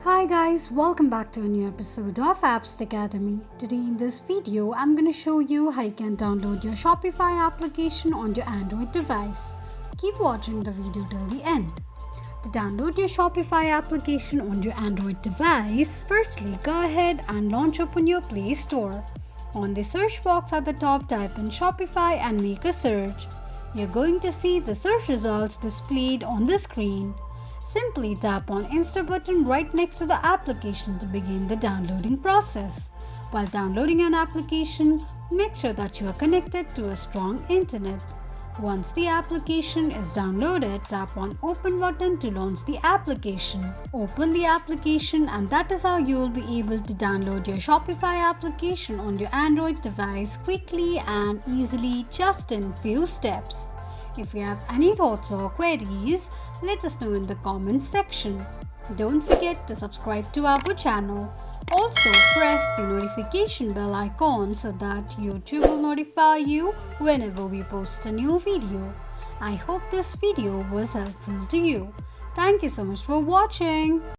Hi guys, welcome back to a new episode of Apps Academy. Today in this video, I'm going to show you how you can download your Shopify application on your Android device. Keep watching the video till the end. To download your Shopify application on your Android device, firstly go ahead and launch open your Play Store. On the search box at the top, type in Shopify and make a search. You're going to see the search results displayed on the screen. Simply tap on Install button right next to the application to begin the downloading process. While downloading an application, make sure that you are connected to a strong internet. Once the application is downloaded, tap on Open button to launch the application. Open the application and that is how you will be able to download your Shopify application on your Android device quickly and easily just in few steps. If you have any thoughts or queries, let us know in the comments section. Don't forget to subscribe to our channel. Also, press the notification bell icon so that YouTube will notify you whenever we post a new video. I hope this video was helpful to you. Thank you so much for watching.